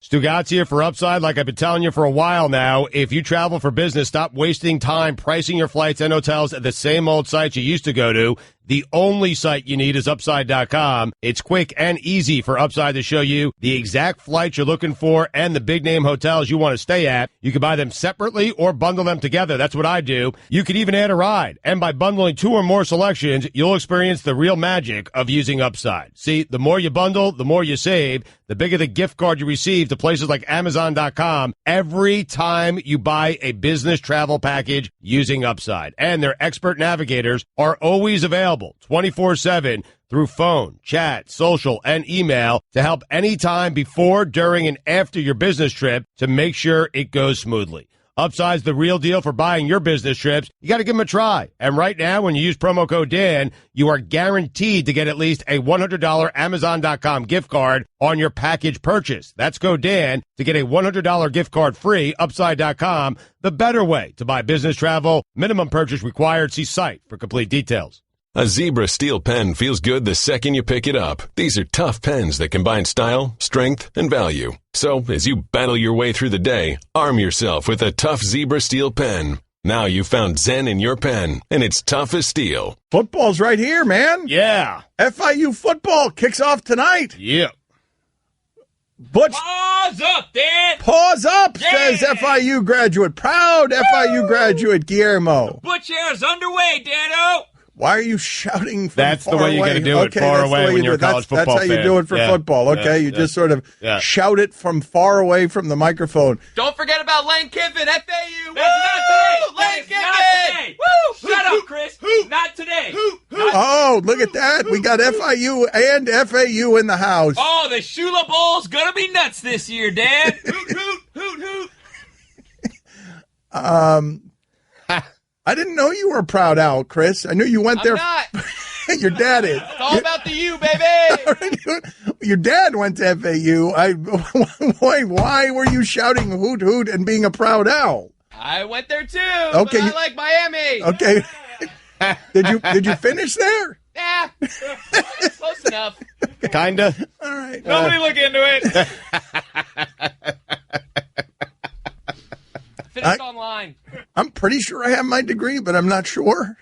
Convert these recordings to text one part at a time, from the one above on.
Stugotz here for Upside. Like I've been telling you for a while now, if you travel for business, stop wasting time pricing your flights and hotels at the same old sites you used to go to. The only site you need is Upside.com. It's quick and easy for Upside to show you the exact flights you're looking for and the big-name hotels you want to stay at. You can buy them separately or bundle them together. That's what I do. You could even add a ride. And by bundling 2 or more selections, you'll experience the real magic of using Upside. See, the more you bundle, the more you save. The bigger the gift card you receive to places like Amazon.com every time you buy a business travel package using Upside. And their expert navigators are always available 24/7 through phone, chat, social, and email to help anytime before, during, and after your business trip to make sure it goes smoothly. Upside's the real deal for buying your business trips. You got to give them a try. And right now, when you use promo code Dan, you are guaranteed to get at least a $100 Amazon.com gift card on your package purchase. That's code Dan to get a $100 gift card free. Upside.com, the better way to buy business travel. Minimum purchase required. See site for complete details. A Zebra steel pen feels good the second you pick it up. These are tough pens that combine style, strength, and value. So, as you battle your way through the day, arm yourself with a tough Zebra steel pen. Now you've found Zen in your pen, and it's tough as steel. Football's right here, man. Yeah. FIU football kicks off tonight. Yeah. Butch, Pause up, Dan. pause up, Yeah. says FIU graduate. Proud FIU graduate Guillermo. Butch Air's underway, Dano. Why are you shouting from That's the far way you away? gotta do it, Okay, far that's the away way when you you're do a it. college That's football how you fan. do it for Yeah, football. Okay, you yeah, just sort of yeah. shout it from far away from the microphone. Don't forget about Lane Kiffin, FAU. That's not today. Woo! Lane That is not today. Kiffin. Woo! Shut up, Chris. Not today. Oh, look at that. We got FIU and FAU in the house. Oh, the Shula Bowl's gonna be nuts this year, Dan. Hoot, hoot, hoot, hoot. I didn't know you were a proud owl, Chris. I knew you went there. I'm not. Your dad is. It's all about the U, baby. Your dad went to FAU. Why were you shouting hoot hoot and being a proud owl? I went there too. Okay, but you- I like Miami. Okay. Did you finish there? Yeah, close enough. Kinda. All right. Nobody look into it. Finished online. I'm pretty sure I have my degree, but I'm not sure.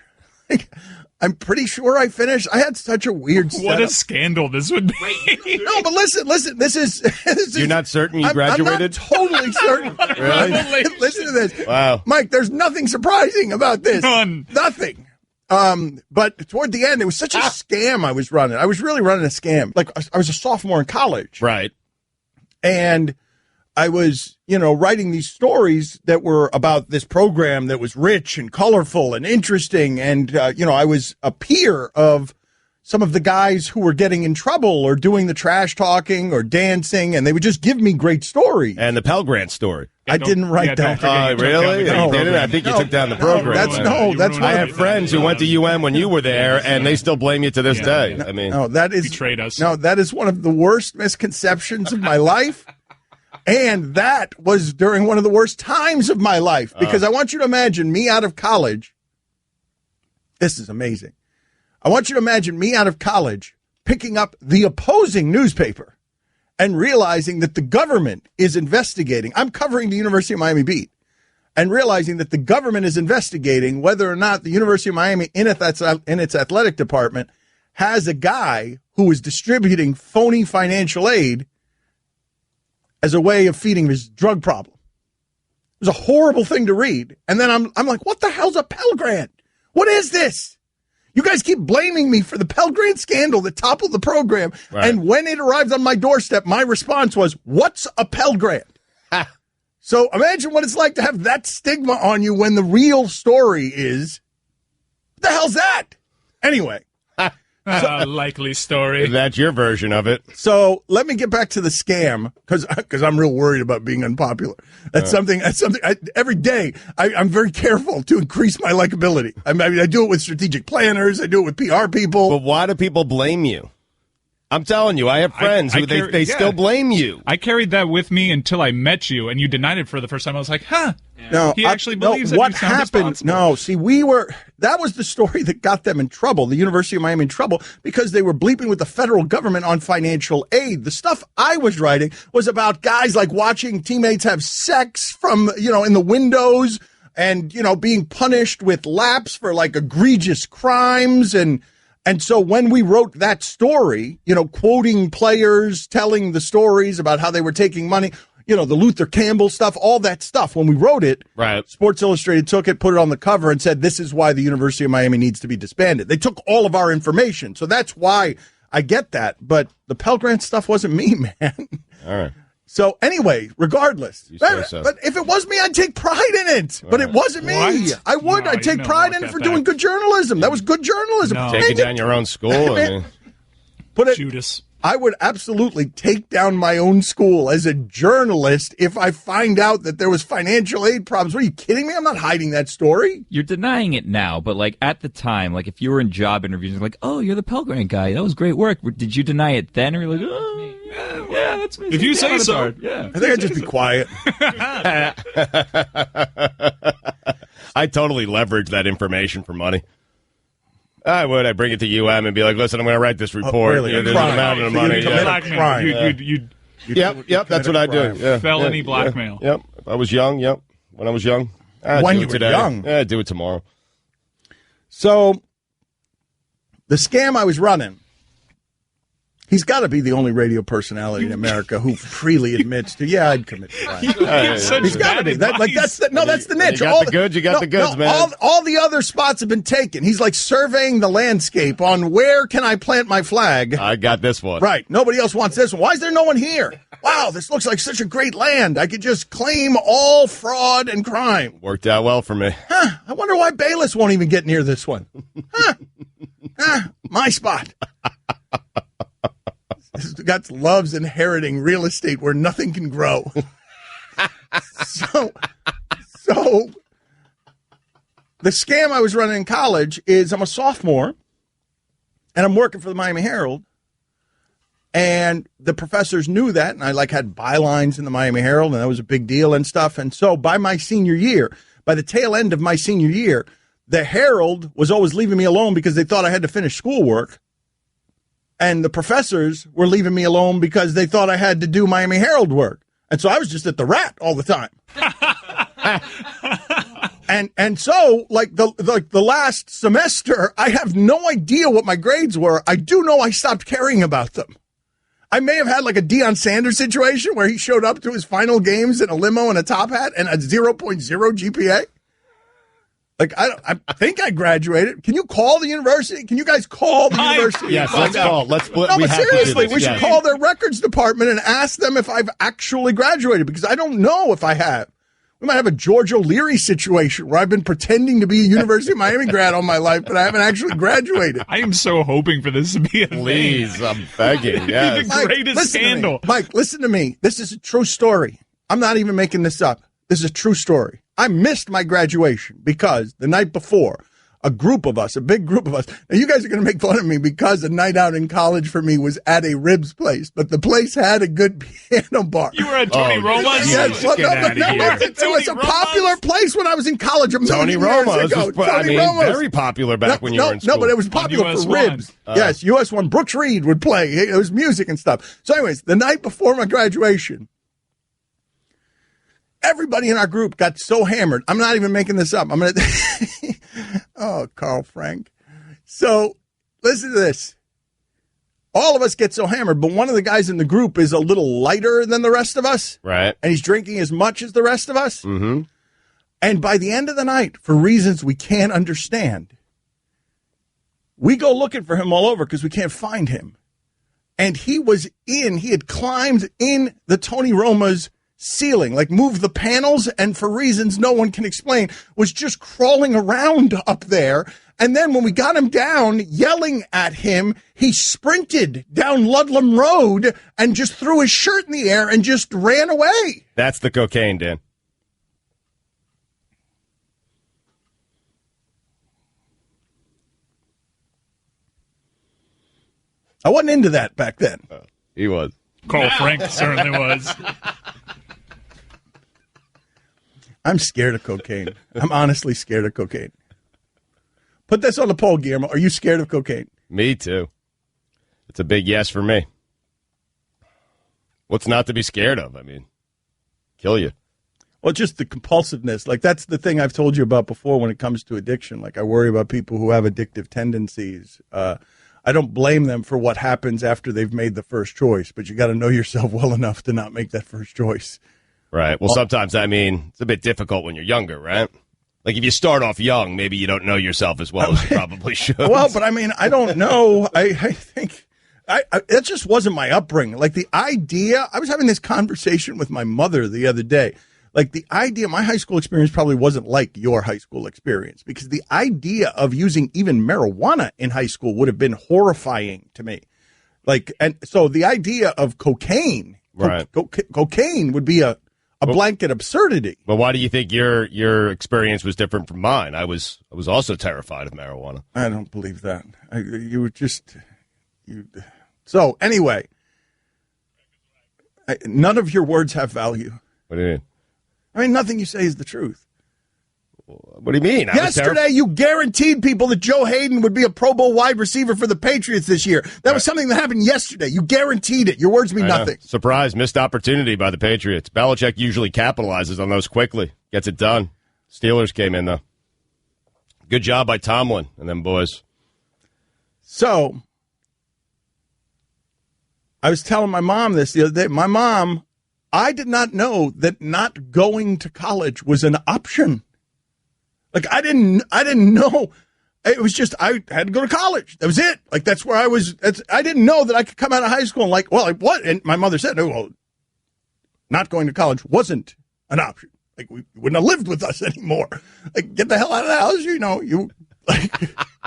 I'm pretty sure I finished. I had such a weird setup. What a scandal this would be. No, but listen. This is. You're not certain you I'm graduated? not totally certain. Really? Listen to this. Wow. Mike, there's nothing surprising about this. None. Nothing. But toward the end, it was such a scam I was running. I was really running a scam. Like, I was a sophomore in college. Right. And I was, writing these stories that were about this program that was rich and colorful and interesting. And, I was a peer of some of the guys who were getting in trouble or doing the trash talking or dancing. And they would just give me great stories. And the Pell Grant story. I didn't write that. Really? No. You did it? I think you took down the program. That's I have friends who went to UM when you were there, and they still blame you to this day. I mean, no, that is betrayed us. No, that is one of the worst misconceptions of my life. And that was during one of the worst times of my life, because I want you to imagine me out of college. This is amazing. I want you to imagine me out of college picking up the opposing newspaper and realizing that the government is investigating. I'm covering the University of Miami beat, and realizing that the government is investigating whether or not the University of Miami in its athletic department has a guy who is distributing phony financial aid as a way of feeding his drug problem. It was a horrible thing to read. And then I'm like, what the hell's a Pell Grant? What is this? You guys keep blaming me for the Pell Grant scandal that toppled the program. Right. And when it arrived on my doorstep, my response was, what's a Pell Grant? So imagine what it's like to have that stigma on you when the real story is, what the hell's that? Anyway. Likely story. that's your version of it. So let me get back to the scam, because I'm real worried about being unpopular. That's something every day I'm very careful to increase my likability. I mean, I do it with strategic planners. I do it with PR people. But why do people blame you? I'm telling you, I have friends who they still blame you. I carried that with me until I met you, and you denied it for the first time. I was like, huh. No, he actually believes that what you sound happened? responsible. No, see, that was the story that got them in trouble, the University of Miami in trouble, because they were bleeping with the federal government on financial aid. The stuff I was writing was about guys like watching teammates have sex from, in the windows and, being punished with laps for like egregious crimes. And so when we wrote that story, quoting players, telling the stories about how they were taking money, the Luther Campbell stuff, all that stuff. When we wrote it, right. Sports Illustrated took it, put it on the cover, and said, this is why the University of Miami needs to be disbanded. They took all of our information. So that's why I get that. But the Pell Grant stuff wasn't me, man. All right. So anyway, regardless. But if it was me, I'd take pride in it. But it wasn't me. What? I would. No, I'd take pride in it for doing good journalism. That was good journalism. No. Taking down your own school. Put it. Judas. I would absolutely take down my own school as a journalist if I find out that there was financial aid problems. What, are you kidding me? I'm not hiding that story. You're denying it now, but like at the time, like if you were in job interviews, like, oh, you're the Pell Grant guy. That was great work. Did you deny it then? Or you're like, oh, yeah, that's me. If you say so. Yeah. I think I'd just be quiet. I totally leverage that information for money. I would. I bring it to UM and be like, listen, I'm going to write this report. Really? There's an Crime. amount of So money. you commit a crime. You'd Yep, that's what I do. Yeah. felony blackmail. Yep. If I was young, when I was young. I'd When do you it were today. young? Yeah, I'd do it tomorrow. So the scam I was running, he's got to be the only radio personality in America who freely admits to, I'd commit crime. He's got to be. That's the niche. You got the goods, man. All the other spots have been taken. He's like surveying the landscape on where can I plant my flag. I got this one. Right. Nobody else wants this one. Why is there no one here? Wow, this looks like such a great land. I could just claim all fraud and crime. Worked out well for me. I wonder why Bayless won't even get near this one. My spot. Stugotz loves inheriting real estate where nothing can grow. So the scam I was running in college is I'm a sophomore and I'm working for the Miami Herald. And the professors knew that, and I had bylines in the Miami Herald, and that was a big deal and stuff. And so by my senior year, by the tail end of my senior year, the Herald was always leaving me alone because they thought I had to finish schoolwork. And the professors were leaving me alone because they thought I had to do Miami Herald work. And so I was just at the Rat all the time. And so the last semester, I have no idea what my grades were. I do know I stopped caring about them. I may have had like a Deion Sanders situation where he showed up to his final games in a limo and a top hat and a 0.0 GPA. I think I graduated. Can you call the university? Can you guys call the university? Yes, let's call. Let's split. No, but seriously, we should call their records department and ask them if I've actually graduated, because I don't know if I have. We might have a George O'Leary situation where I've been pretending to be a University of Miami grad all my life, but I haven't actually graduated. I am so hoping for this to be a Please, thing. I'm begging. Yes. The greatest scandal. Mike, listen to me. This is a true story. I'm not even making this up. This is a true story. I missed my graduation because the night before, a big group of us. Now, you guys are going to make fun of me because a night out in college for me was at a ribs place, but the place had a good piano bar. You were at Tony Roma's? Yes, it was a popular place when I was in college. Tony Roma's was very popular back when you were in school. No, but it was popular for ribs. Yes, US One. Brooks Reed would play. It was music and stuff. So anyways, the night before my graduation, everybody in our group got so hammered. I'm not even making this up. Oh, Carl Frank. So listen to this. All of us get so hammered, but one of the guys in the group is a little lighter than the rest of us. Right. And he's drinking as much as the rest of us. Mm-hmm. And by the end of the night, for reasons we can't understand, we go looking for him all over because we can't find him. And he had climbed in the Tony Roma's ceiling, moved the panels, and for reasons no one can explain, was just crawling around up there. And then when we got him down, yelling at him, he sprinted down Ludlam Road and just threw his shirt in the air and just ran away. That's the cocaine, Dan. I wasn't into that back then. He was. Carl Frank certainly was. I'm scared of cocaine. I'm honestly scared of cocaine. Put this on the poll, Guillermo. Are you scared of cocaine? Me too. It's a big yes for me. What's not to be scared of? I mean, kill you. Well, just the compulsiveness. Like, that's the thing I've told you about before when it comes to addiction. Like, I worry about people who have addictive tendencies. I don't blame them for what happens after they've made the first choice, but you got to know yourself well enough to not make that first choice. Right. Well, sometimes, I mean, it's a bit difficult when you're younger, right? Like, if you start off young, maybe you don't know yourself as well as you probably should. Well, but I mean, I don't know. I think it just wasn't my upbringing. Like, the idea, I was having this conversation with my mother the other day. Like, the idea, my high school experience probably wasn't like your high school experience, because the idea of using even marijuana in high school would have been horrifying to me. Like, and so the idea of cocaine, right. Cocaine would be a blanket absurdity. But why do you think your experience was different from mine? I was also terrified of marijuana. I don't believe that. So anyway, none of your words have value. What do you mean? I mean, nothing you say is the truth. What do you mean? Yesterday, you guaranteed people that Joe Hayden would be a Pro Bowl wide receiver for the Patriots this year. That was something that happened yesterday. You guaranteed it. Your words mean nothing. Surprise, missed opportunity by the Patriots. Belichick usually capitalizes on those quickly. Gets it done. Steelers came in, though. Good job by Tomlin and them boys. So, I was telling my mom this the other day. My mom, I did not know that not going to college was an option. Like, I didn't know. It was just, I had to go to college. That was it. Like, that's where I was. I didn't know that I could come out of high school and like, well, like, what? And my mother said, well, not going to college wasn't an option. Like, we wouldn't have lived with us anymore. Like, get the hell out of the house. You know, you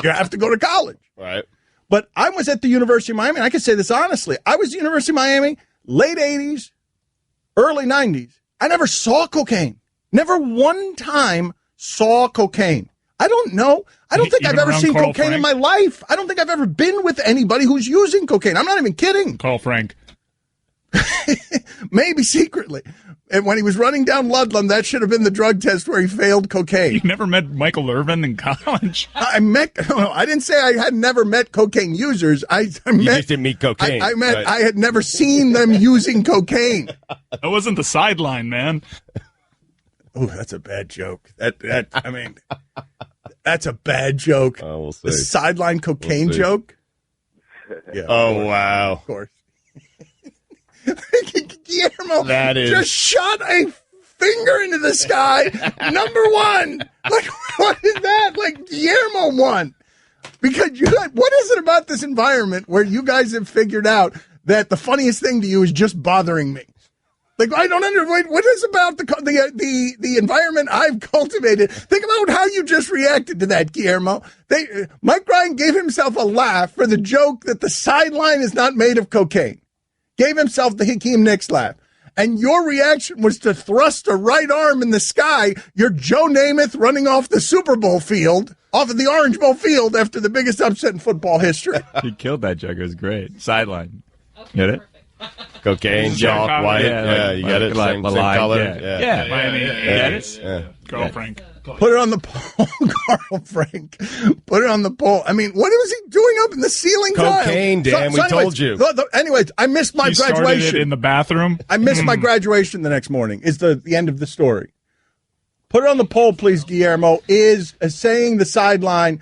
have to go to college. Right. But I was at the University of Miami, and I can say this honestly. I was at the University of Miami, late 80s, early 90s. I never saw cocaine. Never one time saw cocaine. I don't know. I don't think I've ever seen cocaine in my life. I don't think I've ever been with anybody who's using cocaine. I'm not even kidding. Carl Frank. Maybe secretly. And when he was running down Ludlam, that should have been the drug test where he failed cocaine. You never met Michael Irvin in college? I didn't say I had never met cocaine users. You just didn't meet cocaine. I meant I had never seen them using cocaine. That wasn't the sideline, man. Oh, that's a bad joke. I mean, that's a bad joke. Oh, we'll see. The sideline cocaine joke? Yeah. Oh, wow. Of course. Guillermo just shot a finger into the sky. Number one. Like, what is that? Like, Guillermo won. Because what is it about this environment where you guys have figured out that the funniest thing to you is just bothering me? Like, I don't understand. What is about the environment I've cultivated? Think about how you just reacted to that, Guillermo. Mike Ryan gave himself a laugh for the joke that the sideline is not made of cocaine. Gave himself the Hakeem Nicks laugh. And your reaction was to thrust a right arm in the sky. You're Joe Namath running off the Super Bowl field, off of the Orange Bowl field after the biggest upset in football history. He killed that joke. It was great. Sideline. Get it? Cocaine, chalk, white. Yeah, you get it. Same color. Yeah. Miami. Get it? Yeah. Carl Frank. Put it on the poll, Carl Frank. Put it on the poll. I mean, what was he doing up in the ceiling tile? Cocaine, Dan. We told you. Anyways, I missed my graduation. Started it in the bathroom. I missed my graduation the next morning. Is the end of the story. Put it on the poll, please, Guillermo. Is saying the sideline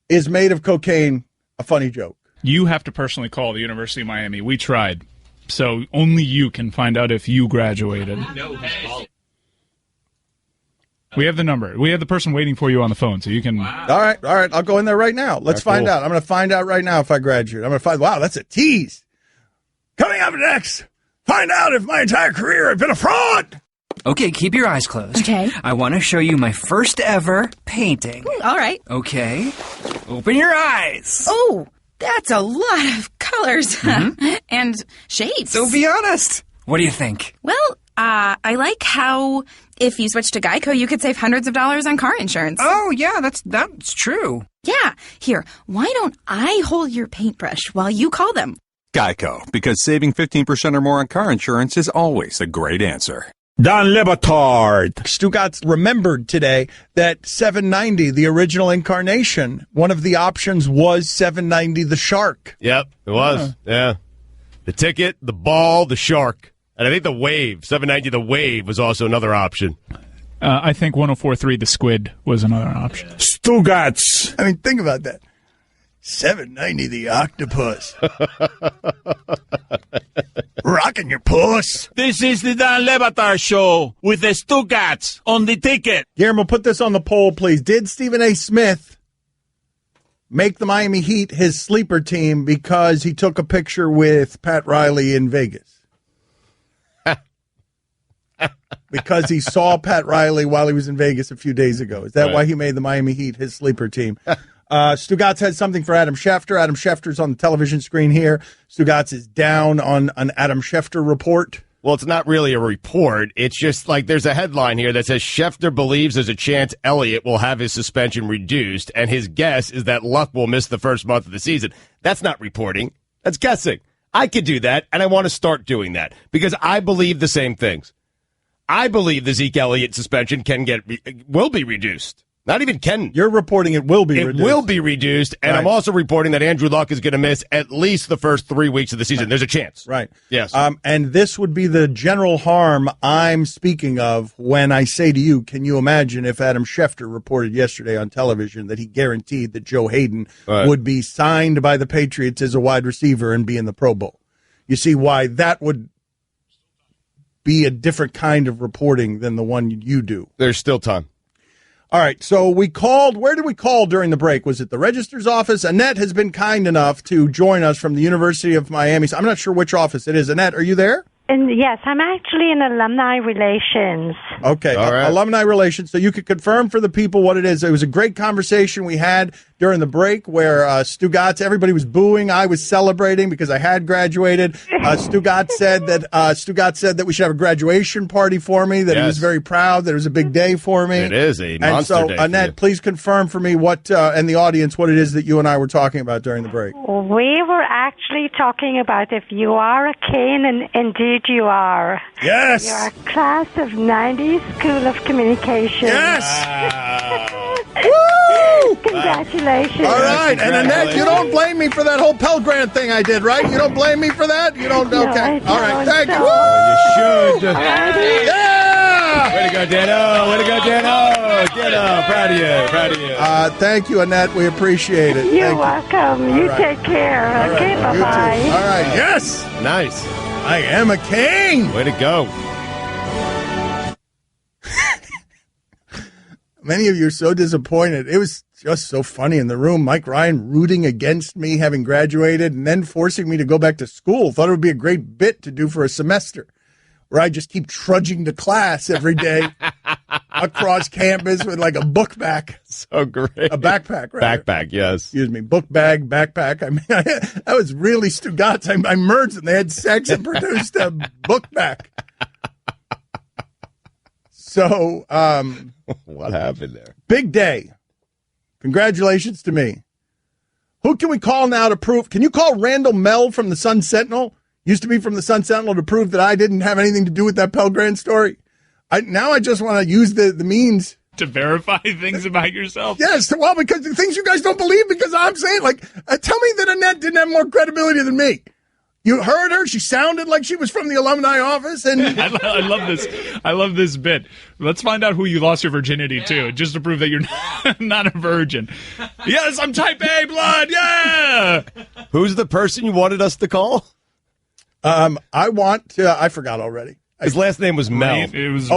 is made of cocaine a funny joke? You have to personally call the University of Miami. We tried. So only you can find out if you graduated. We have the number. We have the person waiting for you on the phone, so you can. Wow. All right. I'll go in there right now. Let's find out. I'm going to find out right now if I graduate. I'm going to find. Wow, that's a tease. Coming up next, find out if my entire career I've been a fraud. Okay, keep your eyes closed. Okay. I want to show you my first ever painting. All right. Okay. Open your eyes. Oh, that's a lot of colors and shapes. So be honest. What do you think? Well, I like how if you switch to Geico, you could save hundreds of dollars on car insurance. Oh, yeah, that's true. Yeah. Here, why don't I hold your paintbrush while you call them? Geico, because saving 15% or more on car insurance is always a great answer. Don Le Batard. Stugotz remembered today that 790, the original incarnation, one of the options was 790 the shark. Yep, it was. Yeah. The ticket, the ball, the shark. And I think the wave, 790 the wave was also another option. I think 104.3 the squid was another option. Stugotz. I mean, think about that. 790 the octopus. Rocking your puss. This is the Dan Le Batard Show with the Stugotz on the ticket. Guillermo, put this on the poll, please. Did Stephen A. Smith make the Miami Heat his sleeper team because he took a picture with Pat Riley in Vegas? Because he saw Pat Riley while he was in Vegas a few days ago. Is that why he made the Miami Heat his sleeper team? Stugotz has something for Adam Schefter. Adam Schefter's on the television screen here. Stugotz is down on an Adam Schefter report. Well, it's not really a report. It's just like there's a headline here that says Schefter believes there's a chance Elliott will have his suspension reduced, and his guess is that Luck will miss the first month of the season. That's not reporting. That's guessing. I could do that, and I want to start doing that because I believe the same things. I believe the Zeke Elliott suspension will be reduced. Not even can. You're reporting it will be reduced. It will be reduced, and I'm also reporting that Andrew Luck is going to miss at least the first 3 weeks of the season. There's a chance. Right. Yes. And this would be the general harm I'm speaking of when I say to you, can you imagine if Adam Schefter reported yesterday on television that he guaranteed that Joe Hayden would be signed by the Patriots as a wide receiver and be in the Pro Bowl? You see why that would be a different kind of reporting than the one you do. There's still time. All right, so we called. Where did we call during the break? Was it the Register's office? Annette has been kind enough to join us from the University of Miami. So I'm not sure which office it is. Annette, are you there? And yes, I'm actually in alumni relations. Okay, all right. Alumni relations. So you could confirm for the people what it is. It was a great conversation we had during the break where Stugotz, everybody was booing. I was celebrating because I had graduated. Stugotz said that we should have a graduation party for me, that he was very proud, that it was a big day for me. It is a monster day. And so, Annette, please confirm for me what, and the audience, what it is that you and I were talking about during the break. We were actually talking about if you are a king, and indeed you are. Yes! You're a class of 90s School of Communication. Yes! Woo! Congratulations. All right, and Annette, you don't blame me for that whole Pell Grant thing I did, right? You don't blame me for that? You don't? No, okay. I All right, thank you. You should. Yeah! Way to go, Dano. Way to go, Dano. Dano, proud of you. Proud of you. Thank you, Annette. We appreciate it. You're welcome. You take care. All Okay, right. You bye-bye. too. All right, yes. Nice. I am a king. Way to go. Many of you are so disappointed. It was just so funny in the room. Mike Ryan rooting against me having graduated and then forcing me to go back to school. Thought it would be a great bit to do for a semester where I just keep trudging to class every day across campus with like a book bag. So great. A backpack, right? Backpack, yes. Excuse me. Book bag, backpack. I mean, that was really Stugotz. I merged them. They had sex and produced a book bag. So, what happened there? Big day. Congratulations to me. Who can we call now to prove? Can you call Randall Mell from the Sun Sentinel? Used to be from the Sun Sentinel, to prove that I didn't have anything to do with that Pell Grant story. Now I just want to use the means to verify things about yourself. Yes, well, because the things you guys don't believe, because I'm saying, like, tell me that Annette didn't have more credibility than me. You heard her. She sounded like she was from the alumni office. And I love this. I love this bit. Let's find out who you lost your virginity to, just to prove that you're not a virgin. Yes, I'm type A blood. Yeah. Who's the person you wanted us to call? I forgot already. His last name was Mel.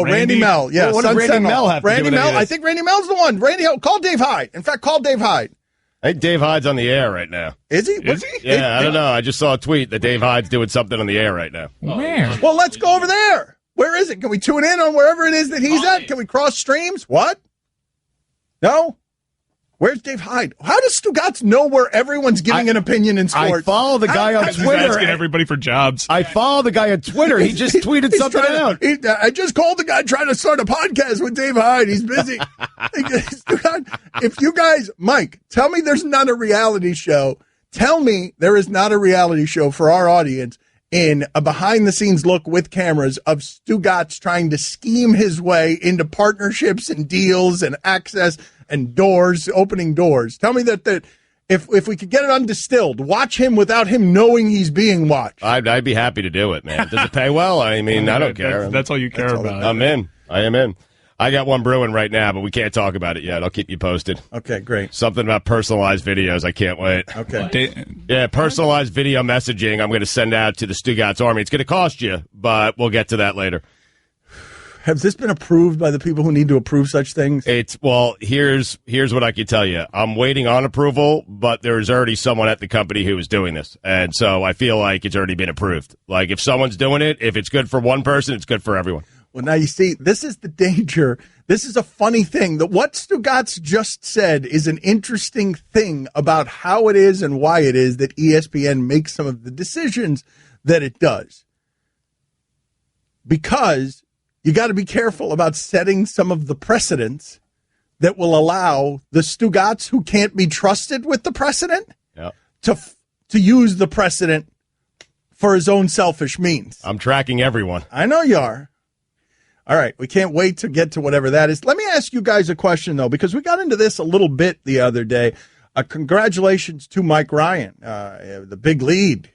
Randy Mel. Yeah. What does Randy Mel have to do with any of this? I think Randy Mel's the one. Call Dave Hyde. In fact, call Dave Hyde. I think Dave Hyde's on the air right now. Is he? Is he? Yeah, I don't know. I just saw a tweet that Dave Hyde's doing something on the air right now. Where? Well, let's go over there. Where is it? Can we tune in on wherever it is that he's at? Can we cross streams? What? No? Where's Dave Hyde? How does Stugotz know where everyone's giving an opinion in sports? I follow the guy on Twitter. Asking everybody for jobs. I follow the guy on Twitter. He just tweeted something out. I just called the guy trying to start a podcast with Dave Hyde. He's busy. If you guys, Mike, tell me there's not a reality show. Tell me there is not a reality show for our audience in a behind-the-scenes look with cameras of Stugotz trying to scheme his way into partnerships and deals and access and doors, opening doors. Tell me that if we could get it undistilled, watch him without him knowing he's being watched. I'd be happy to do it, man. Does it pay well? I mean, I don't care. That's all you care about. I'm in. I am in. I got one brewing right now, but we can't talk about it yet. I'll keep you posted. Okay, great. Something about personalized videos. I can't wait. Okay. Yeah, personalized video messaging I'm going to send out to the Stugotz Army. It's going to cost you, but we'll get to that later. Has this been approved by the people who need to approve such things? Here's what I can tell you. I'm waiting on approval, but there's already someone at the company who is doing this. And so I feel like it's already been approved. Like if someone's doing it, if it's good for one person, it's good for everyone. Well, now you see, this is the danger. This is a funny thing. That what Stugotz just said is an interesting thing about how it is and why it is that ESPN makes some of the decisions that it does. Because you got to be careful about setting some of the precedents that will allow the Stugotz who can't be trusted with the precedent to use the precedent for his own selfish means. I'm tracking everyone. I know you are. All right, we can't wait to get to whatever that is. Let me ask you guys a question, though, because we got into this a little bit the other day. Congratulations to Mike Ryan, the big lead.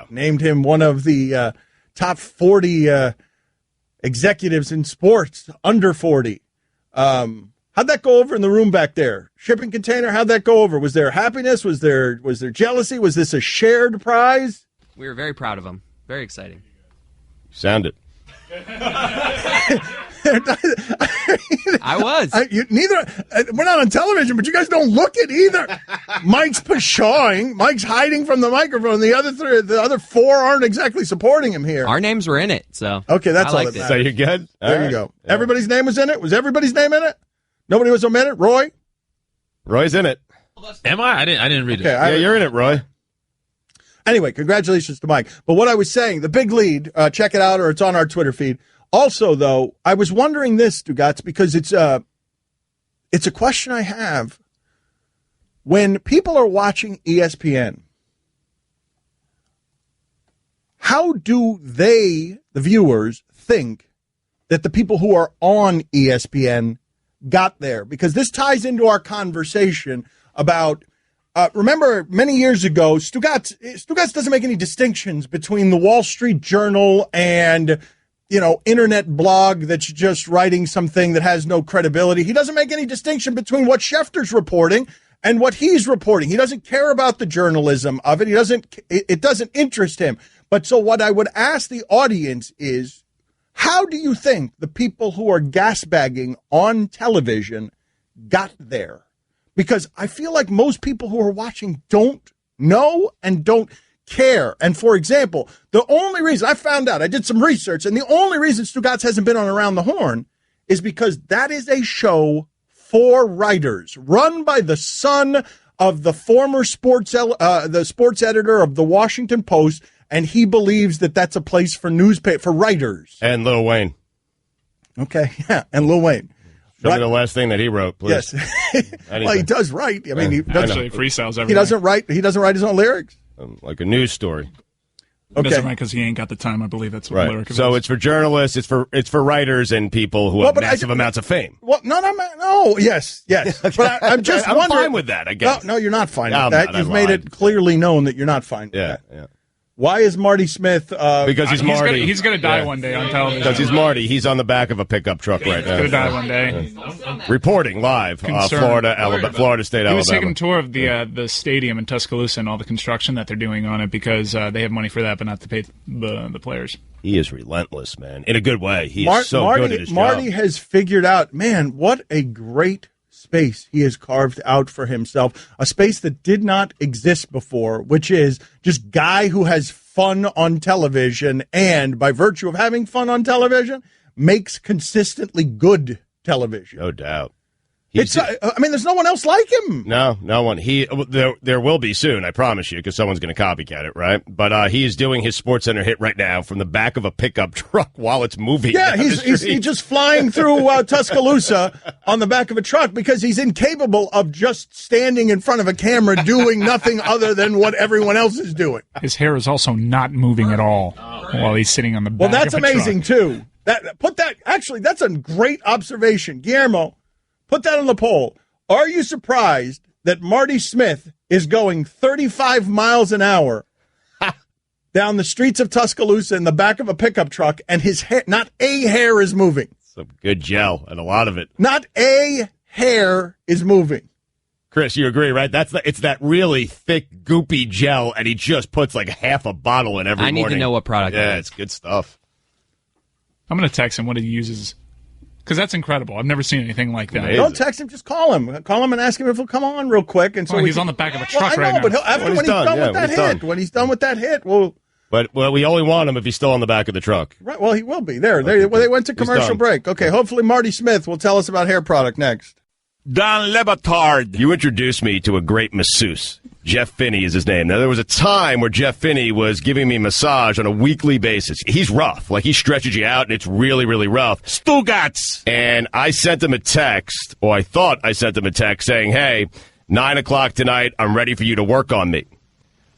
Named him one of the top 40 executives in sports, under 40. How'd that go over in the room back there? Shipping container, how'd that go over? Was there happiness? Was there jealousy? Was this a shared prize? We were very proud of him. Very exciting. Sound it. I was. We're not on television, but you guys don't look it either. Mike's pshawing. Mike's hiding from the microphone. The other four aren't exactly supporting him here. Our names were in it, so okay, that's all that matters. So you're good. There you go. Yeah. Everybody's name was in it. Was everybody's name in it? Nobody was omitted. Roy's in it. Am I? I didn't read it. Yeah, you're in it, Roy. Anyway, congratulations to Mike. But what I was saying, the big lead, check it out, or it's on our Twitter feed. Also, though, I was wondering this, Stugotz, because it's a question I have. When people are watching ESPN, how do they, the viewers, think that the people who are on ESPN got there? Because this ties into our conversation about remember, many years ago, Stugotz doesn't make any distinctions between the Wall Street Journal and, internet blog that's just writing something that has no credibility. He doesn't make any distinction between what Schefter's reporting and what he's reporting. He doesn't care about the journalism of it. It doesn't interest him. But so what I would ask the audience is, how do you think the people who are gasbagging on television got there? Because I feel like most people who are watching don't know and don't care. And for example, the only reason I found out, I did some research, and the only reason Stugotz hasn't been on Around the Horn is because that is a show for writers run by the son of the former sports editor of the Washington Post, and he believes that that's a place for writers. And Lil Wayne. Okay, yeah, and Lil Wayne. Show me the last thing that he wrote, please. Yes. Well, he does write. I mean, he actually freestyles everything. He doesn't write his own lyrics. Like a news story. He doesn't write because he ain't got the time. I believe that's what the lyric is. So it's for journalists. It's for writers and people who have massive amounts of fame. Well, no. Yes. But I'm just I'm wondering. fine with that, I guess. No, you're not fine with that. You've made it clearly known that you're not fine with that. Yeah. Why is Marty Smith? Because he's Marty. He's going to die one day on television. Because he's Marty. He's on the back of a pickup truck right now. He's going to die one day. Reporting live, Florida State, Alabama. He was taking a tour of the stadium in Tuscaloosa and all the construction that they're doing on it because they have money for that, but not to pay the players. He is relentless, man. In a good way. He is so good at his job. Marty has figured out, man, what a great space he has carved out for himself, a space that did not exist before, which is just guy who has fun on television and by virtue of having fun on television makes consistently good television. No doubt. There's no one else like him. No one. There will be soon, I promise you, because someone's going to copycat it, right? But he is doing his SportsCenter hit right now from the back of a pickup truck while it's moving. Yeah, he's just flying through Tuscaloosa on the back of a truck because he's incapable of just standing in front of a camera doing nothing other than what everyone else is doing. His hair is also not moving at all while he's sitting on the back. Well, that's of a amazing truck. too. That's a great observation, Guillermo. Put that on the poll. Are you surprised that Marty Smith is going 35 miles an hour down the streets of Tuscaloosa in the back of a pickup truck, and his hair, not a hair is moving? Some good gel, and a lot of it. Not a hair is moving. Chris, you agree, right? It's that really thick, goopy gel, and he just puts like half a bottle in every morning. I need to know what product it is. Yeah, it's good stuff. I'm going to text him what he uses. Because that's incredible. I've never seen anything like that. Amazing. Don't text him. Just call him. Call him and ask him if he'll come on real quick. And so he's on the back of a truck right now. But when he's done with that hit, But we only want him if he's still on the back of the truck. Right. Well, he will be there. They went to commercial break. Okay. Hopefully, Marty Smith will tell us about hair product next. Don Batard. You introduced me to a great masseuse. Jeff Finney is his name. Now, there was a time where Jeff Finney was giving me massage on a weekly basis. He's rough. Like, he stretches you out, and it's really, really rough. Stugotz. And I sent him a text, or I thought I sent him a text, saying, hey, 9 o'clock tonight, I'm ready for you to work on me.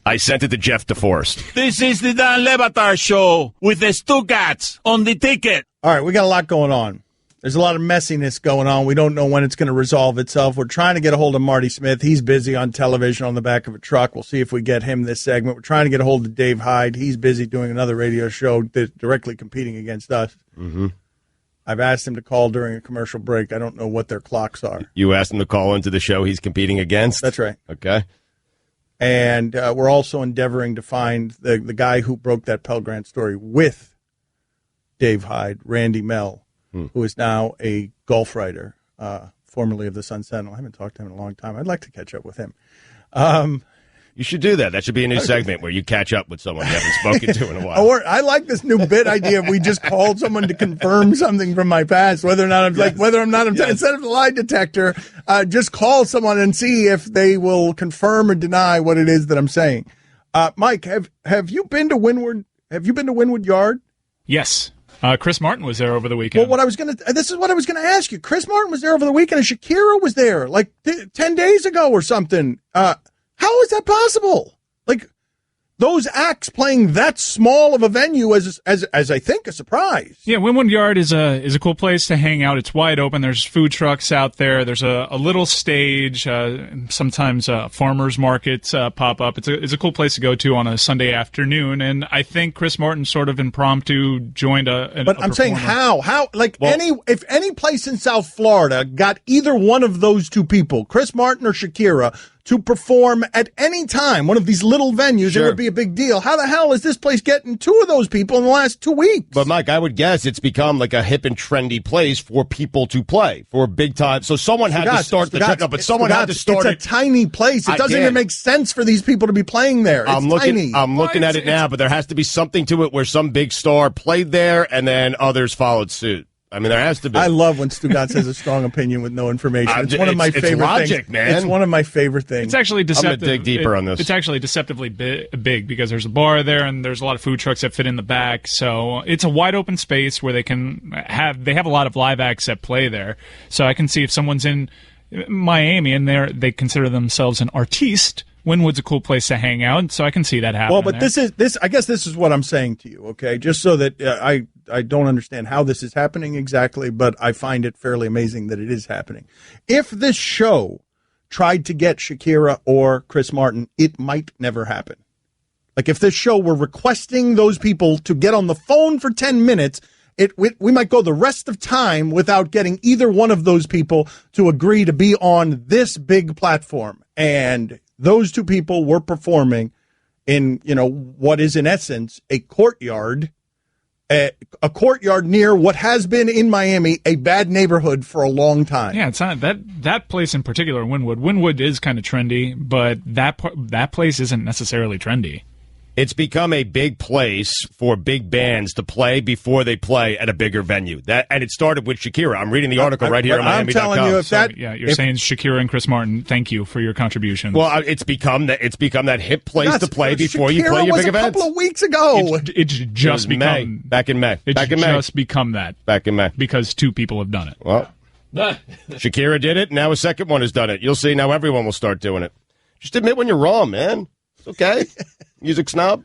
I sent it to Jeff DeForest. This is the Don Batard Show with the Stugotz on the ticket. All right, we got a lot going on. There's a lot of messiness going on. We don't know when it's going to resolve itself. We're trying to get a hold of Marty Smith. He's busy on television on the back of a truck. We'll see if we get him this segment. We're trying to get a hold of Dave Hyde. He's busy doing another radio show directly competing against us. Mm-hmm. I've asked him to call during a commercial break. I don't know what their clocks are. You asked him to call into the show he's competing against? That's right. Okay. And we're also endeavoring to find the guy who broke that Pell Grant story with Dave Hyde, Randy Mell, who is now a golf writer, formerly of the Sun Sentinel. I haven't talked to him in a long time. I'd like to catch up with him. You should do that. That should be a new segment where you catch up with someone you haven't spoken to in a while. I like this new bit idea. We just called someone to confirm something from my past, whether or not I'm instead of the lie detector, just call someone and see if they will confirm or deny what it is that I'm saying. Mike, have you been to Wynwood? Have you been to Wynwood Yard? Yes. Chris Martin was there over the weekend. Well, this is what I was going to ask you. Chris Martin was there over the weekend, and Shakira was there like 10 days ago or something. How is that possible? Like, those acts playing that small of a venue as I think a surprise. Yeah, Wynwood Yard is a cool place to hang out. It's wide open. There's food trucks out there. There's a little stage. Sometimes farmers markets pop up. It's a cool place to go to on a Sunday afternoon. And I think Chris Martin sort of impromptu joined But I'm saying how if any place in South Florida got either one of those two people, Chris Martin or Shakira, to perform at any time, one of these little venues, It would be a big deal. How the hell is this place getting two of those people in the last 2 weeks? But, Mike, I would guess it's become like a hip and trendy place for people to play, for big time. So someone had to start the trend. No, but someone had to start it. It's a tiny place. It doesn't even make sense for these people to be playing there. It's tiny. I'm looking at it now, but there has to be something to it where some big star played there and then others followed suit. I mean, there has to be. I love when Stugotz has a strong opinion with no information. It's one of my favorite logic, things. Man. It's one of my favorite things. It's actually deceptive. I'm going to dig deeper on this. It's actually deceptively big because there's a bar there and there's a lot of food trucks that fit in the back. So it's a wide open space where they have a lot of live acts that play there. So I can see if someone's in Miami and they consider themselves an artiste, Wynwood's a cool place to hang out. So I can see that happening. Well, but I guess this is what I'm saying to you, okay? Just so that I don't understand how this is happening exactly, but I find it fairly amazing that it is happening. If this show tried to get Shakira or Chris Martin, it might never happen. Like if this show were requesting those people to get on the phone for 10 minutes, we might go the rest of time without getting either one of those people to agree to be on this big platform. And those two people were performing in, what is in essence a courtyard. A courtyard near what has been in Miami a bad neighborhood for a long time. Yeah, it's not that place in particular, Wynwood. Wynwood is kind of trendy, but that place isn't necessarily trendy. It's become a big place for big bands to play before they play at a bigger venue. And it started with Shakira. I'm reading the article right here on Miami.com. I'm telling you, you're saying Shakira and Chris Martin, thank you for your contributions. Well, it's become that hip place to play before you play your big events. A couple of weeks ago. It's just become back in May. Just become that back in May because two people have done it. Well, Shakira did it. And now a second one has done it. You'll see. Now everyone will start doing it. Just admit when you're wrong, man. It's okay. Music snob.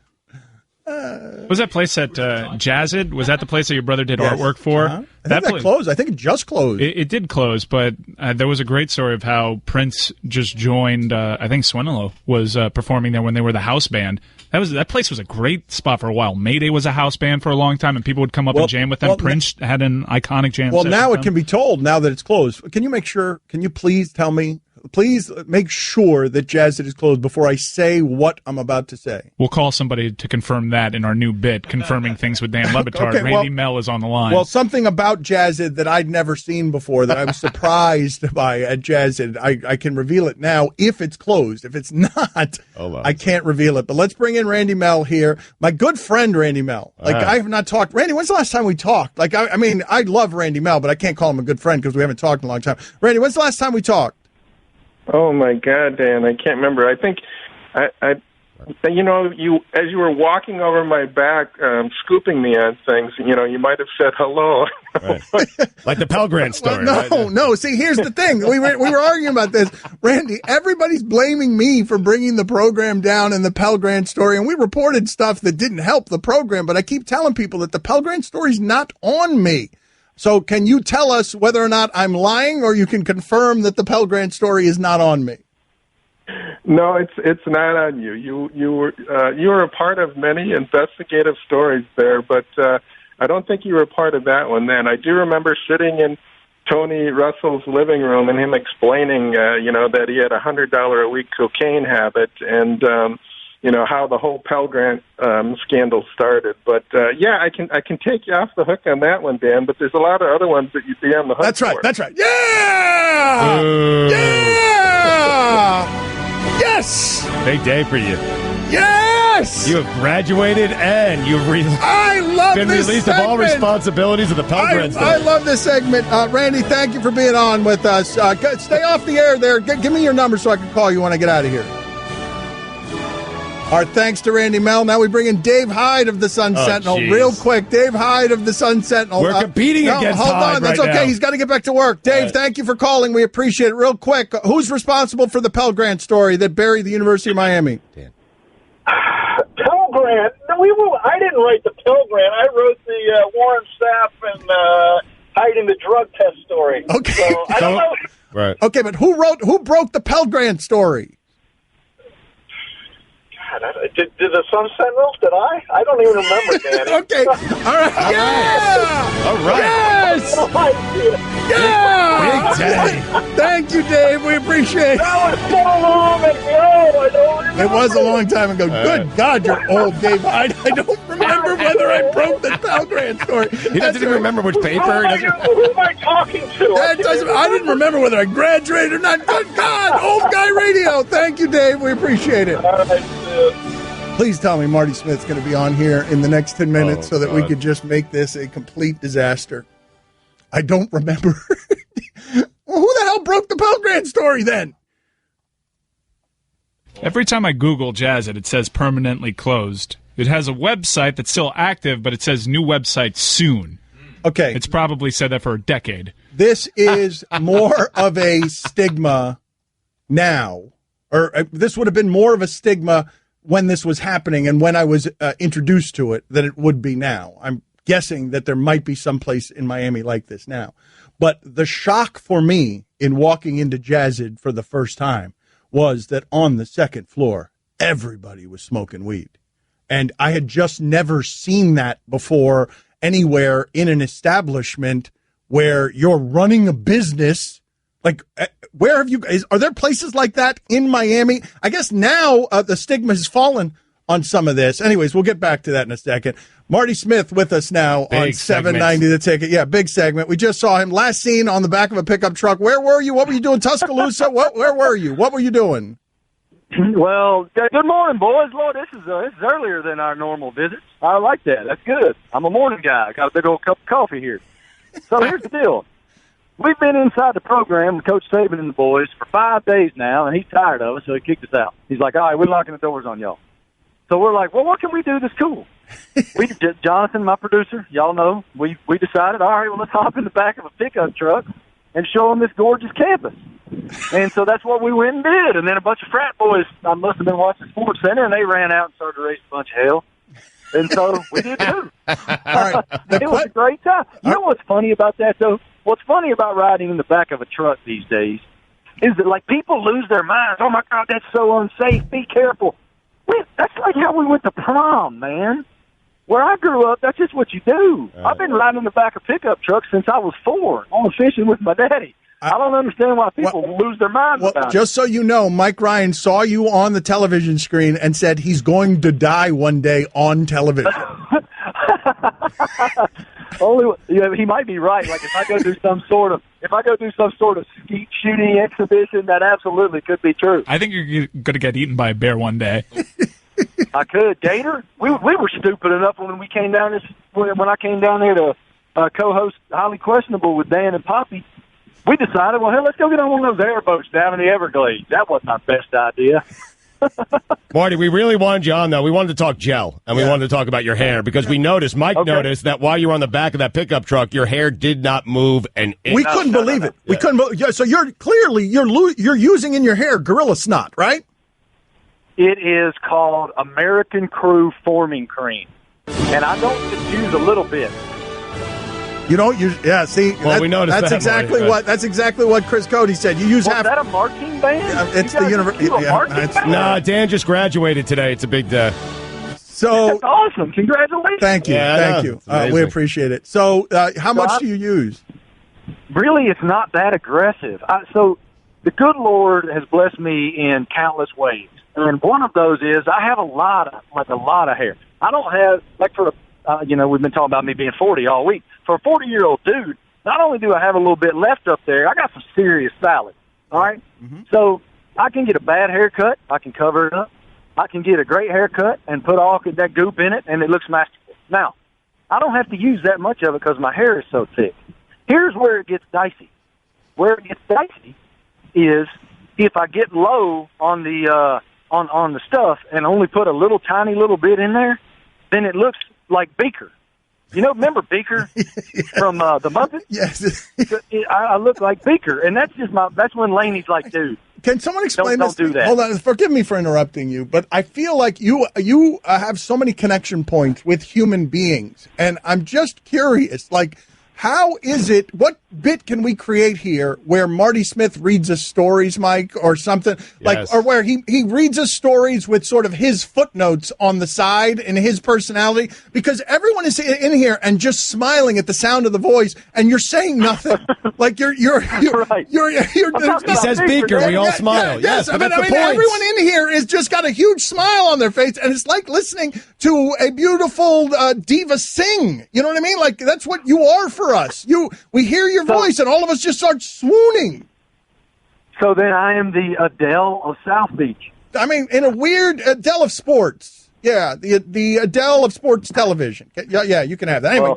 Was that place at Jazzed? Was that the place that your brother did artwork for? I think that closed. I think it just closed. It did close, but there was a great story of how Prince just joined. I think Swinlow was performing there when they were the house band. That place was a great spot for a while. Mayday was a house band for a long time, and people would come up and jam with them. Prince had an iconic jam. Well, now it can be told now that it's closed. Can you please tell me? Please make sure that Jazzed is closed before I say what I'm about to say. We'll call somebody to confirm that in our new bit, confirming things with Dan Le Batard. Randy Mel is on the line. Well, something about Jazzed that I'd never seen before that I was surprised by at Jazzed. I can reveal it now if it's closed. If it's not, I can't reveal it. But let's bring in Randy Mel here. My good friend Randy Mel. I have not talked. Randy, when's the last time we talked? I mean, I love Randy Mel, but I can't call him a good friend because we haven't talked in a long time. Randy, when's the last time we talked? Oh my God, Dan! I can't remember. I think, you as you were walking over my back, scooping me on things. You might have said hello. Right. Like the Pell Grant story. No. See, here's the thing. We were arguing about this, Randy. Everybody's blaming me for bringing the program down and the Pell Grant story, and we reported stuff that didn't help the program. But I keep telling people that the Pell Grant story's not on me. So can you tell us whether or not I'm lying, or you can confirm that the Pell Grant story is not on me? No, it's not on you. You were a part of many investigative stories there, but I don't think you were a part of that one then. I do remember sitting in Tony Russell's living room and him explaining, that he had a $100 a week cocaine habit and, how the whole Pell Grant scandal started. But I can take you off the hook on that one, Dan. But there's a lot of other ones that you'd be on the hook. That's right. For. That's right. Yeah. Yeah. Yes. Big day for you. Yes. You have graduated and you've I love been this released segment. of all responsibilities of the Pell Grant story. I love this segment. Randy, thank you for being on with us. Stay off the air there. Give me your number so I can call you when I get out of here. Our thanks to Randy Mel. Now we bring in Dave Hyde of the Sun Sentinel. Geez. Real quick, Dave Hyde of the Sun Sentinel. We're competing against hold Hyde on, that's right okay. now. He's got to get back to work. Dave, thank you for calling. We appreciate it. Real quick, who's responsible for the Pell Grant story that buried the University of Miami? Pell Grant? No, I didn't write the Pell Grant. I wrote the Warren Sapp and hiding the drug test story. Okay, so, I don't know. Right. Okay, but who broke the Pell Grant story? Did the Sun Sentinel? Did I? I don't even remember, Danny. Okay. All right. Yeah. All right. Yes. Yeah. Big day. Thank you, Dave. We appreciate it. That was so long ago. I don't remember. It was a long time ago. Good God, you're old, Dave. I don't remember whether I broke the Pell Grant story. He doesn't even remember which paper. Who am I talking to? I didn't remember whether I graduated or not. Good God, old guy radio. Thank you, Dave. We appreciate it. Please tell me Marty Smith's going to be on here in the next 10 minutes so that we could just make this a complete disaster. I don't remember. Well, who the hell broke the Pell Grant story then? Every time I Google Jazzed, it says permanently closed. It has a website that's still active, but it says new website soon. Okay. It's probably said that for a decade. This is more of a stigma now, or this would have been more of a stigma when this was happening and when I was introduced to it than it would be now. I'm guessing that there might be some place in Miami like this now. But the shock for me in walking into Jazzed for the first time was that on the second floor, everybody was smoking weed. And I had just never seen that before anywhere in an establishment where you're running a business. Like, where have you guys, are there places like that in Miami? I guess now the stigma has fallen on some of this. Anyways, we'll get back to that in a second. Marty Smith with us now Big on 790 The Ticket. Yeah, big segment. We just saw him last seen on the back of a pickup truck. Where were you? What were you doing? Tuscaloosa? Where were you? What were you doing? Well, good morning, boys. Lord, this is earlier than our normal visits. I like that. That's good. I'm a morning guy. I got a big old cup of coffee here. So here's the deal. We've been inside the program with Coach Saban and the boys for 5 days now, and he's tired of us, so he kicked us out. He's like, all right, we're locking the doors on y'all. So we're like, well, what can we do that's cool? Jonathan, my producer, y'all know, we decided, all right, well, let's hop in the back of a pickup truck and show them this gorgeous campus. And so that's what we went and did. And then a bunch of frat boys, I must have been watching Sports Center, and they ran out and started to raise a bunch of hell. And so we did too. All right. It was a great time. You know what's funny about that, though? What's funny about riding in the back of a truck these days is that, like, people lose their minds. Oh, my God, that's so unsafe. Be careful. That's like how we went to prom, man. Where I grew up, that's just what you do. I've been riding in the back of pickup trucks since I was 4, going fishing with my daddy. I don't understand why people lose their minds about just so you know, Mike Ryan saw you on the television screen and said he's going to die one day on television. He might be right. Like if I go do some sort of skeet shooting exhibition, that absolutely could be true. I think you're going to get eaten by a bear one day. I could. Gator? We were stupid enough when we came down when I came down there to co-host Highly Questionable with Dan and Poppy. We decided, well, hell, let's go get on one of those airboats down in the Everglades. That wasn't our best idea. Marty, we really wanted you on, though. We wanted to talk gel, and we wanted to talk about your hair, because we noticed, Mike noticed that while you were on the back of that pickup truck, your hair did not move an inch. We couldn't believe it. We couldn't. So you're clearly you're using in your hair gorilla snot, right? It is called American Crew Forming Cream, and I don't just use a little bit. You don't use, see, well, we noticed that's exactly what Chris Cody said. You use half. Is that a marching band? It's the university. No, Dan just graduated today. It's a big day. So that's awesome! Congratulations! Thank you, thank you. We appreciate it. So, how much do you use? Really, it's not that aggressive. So, the good Lord has blessed me in countless ways, and one of those is I have a lot of hair. I don't have we've been talking about me being 40 all week. For a 40-year-old dude, not only do I have a little bit left up there, I got some serious salad, all right? Mm-hmm. So I can get a bad haircut. I can cover it up. I can get a great haircut and put all that goop in it, and it looks masterful. Now, I don't have to use that much of it because my hair is so thick. Here's where it gets dicey. Where it gets dicey is if I get low on the on the stuff and only put a tiny little bit in there, then it looks like Beaker. You know, remember Beaker from the Muppets? Yes. I look like Beaker, and that's when Laney's like, dude. Can someone explain this? Don't do that. Hold on. Forgive me for interrupting you, but I feel like you have so many connection points with human beings, and I'm just curious, like, how is it, what bit can we create here where Marty Smith reads us stories, Mike, or something, or where he reads us stories with sort of his footnotes on the side and his personality, because everyone is in here and just smiling at the sound of the voice, and you're saying nothing. Like you're right. He says Beaker, we all smile. Yes, I mean, everyone in here is just got a huge smile on their face, and it's like listening to a beautiful diva sing. You know what I mean? Like, that's what you are for us. We hear your voice, and all of us just start swooning. So then I am the Adele of South Beach. I mean, in a weird Adele of sports. Yeah, the Adele of sports television. Yeah, you can have that. Anyway,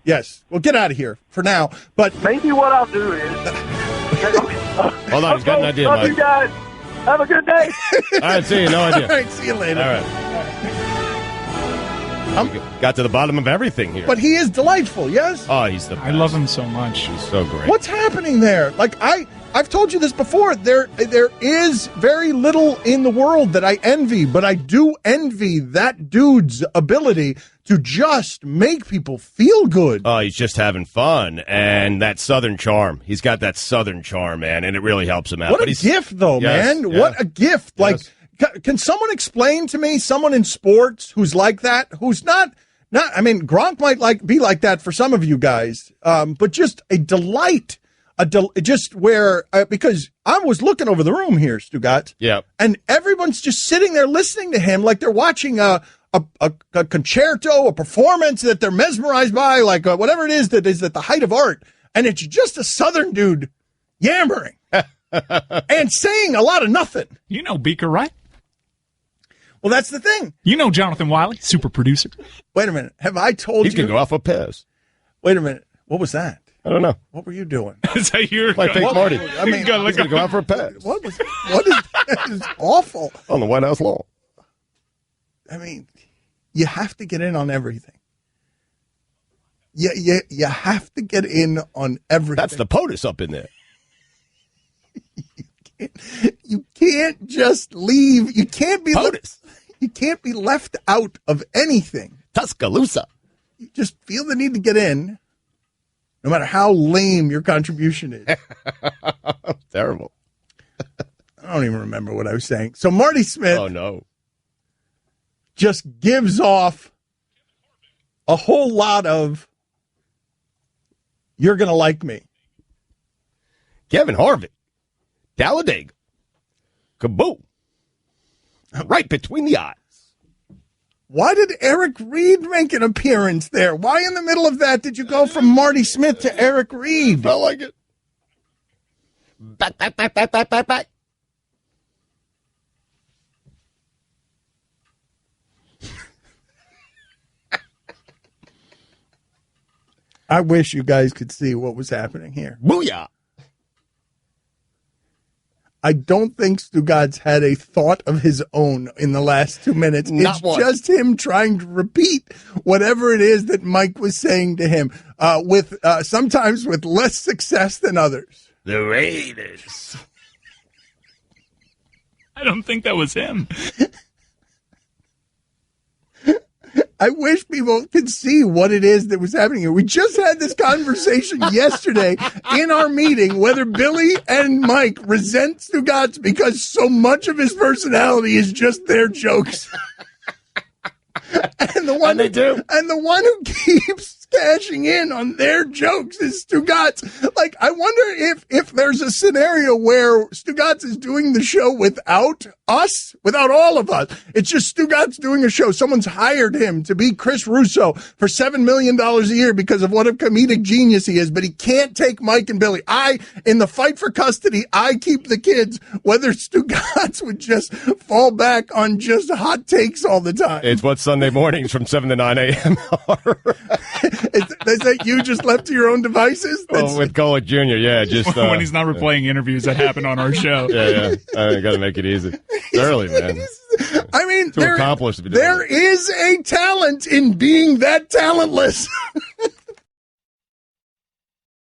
yes, we'll get out of here for now. But maybe what I'll do is... Hold on, he's got an idea, Mike. Mike. You guys. Have a good day. All right, see you. No idea. All right, see you later. All right. Got to the bottom of everything here. But he is delightful, yes? Oh, he's the best. I love him so much. He's so great. What's happening there? Like, I've told you this before. There is very little in the world that I envy, but I do envy that dude's ability to just make people feel good. Oh, he's just having fun. And that Southern charm. He's got that Southern charm, man, and it really helps him out. What a gift, though, man. Yeah. What a gift. Like, can someone explain to me someone in sports who's like that, who's not I mean, Gronk might be like that for some of you guys, but just a delight, just where, because I was looking over the room here, Stugotz. Yeah. And everyone's just sitting there listening to him like they're watching a concerto, a performance that they're mesmerized by, like whatever it is that is at the height of art. And it's just a Southern dude yammering and saying a lot of nothing. You know Beaker, right? Well, that's the thing. You know Jonathan Wiley, super producer. Wait a minute. Have I told you? You can go off a piss. Wait a minute. What was that? I don't know. What were you doing? Is that your my fake Marty? I mean, he's going to go out for a piss. What is that? Is awful. On the White House lawn. I mean, you have to get in on everything. You have to get in on everything. That's the POTUS up in there. You can't just leave. You can't be POTUS. You can't be left out of anything. Tuscaloosa. You just feel the need to get in, no matter how lame your contribution is. Terrible. I don't even remember what I was saying. So Marty Smith. Oh, no. Just gives off a whole lot of, you're going to like me. Kevin Harvick. Talladega. Kaboom. Right between the eyes. Why did Eric Reed make an appearance there? Why in the middle of that did you go from Marty Smith to Eric Reed? I like it. Back. I wish you guys could see what was happening here. Booyah. I don't think Stugotz had a thought of his own in the last 2 minutes. Not it's one. Just him trying to repeat whatever it is that Mike was saying to him, with sometimes with less success than others. The Raiders. I don't think that was him. I wish people could see what it is that was happening here. We just had this conversation yesterday in our meeting, whether Billy and Mike resent Stugotz because so much of his personality is just their jokes. And the one they do. And the one who keeps cashing in on their jokes is Stugotz. Like, I wonder if there's a scenario where Stugotz is doing the show without us, without all of us. It's just Stugotz doing a show. Someone's hired him to be Chris Russo for $7 million a year because of what a comedic genius he is, but he can't take Mike and Billy. In the fight for custody, I keep the kids, whether Stugotz would just fall back on just hot takes all the time. It's what Sunday mornings from 7 to 9 a.m. are. Is that you just left to your own devices? Oh, with Golick Jr., yeah. Just when he's not replaying interviews that happen on our show. Yeah. I got to make it easy. It's early, man. I mean, Too accomplished to be doing there is a talent in being that talentless.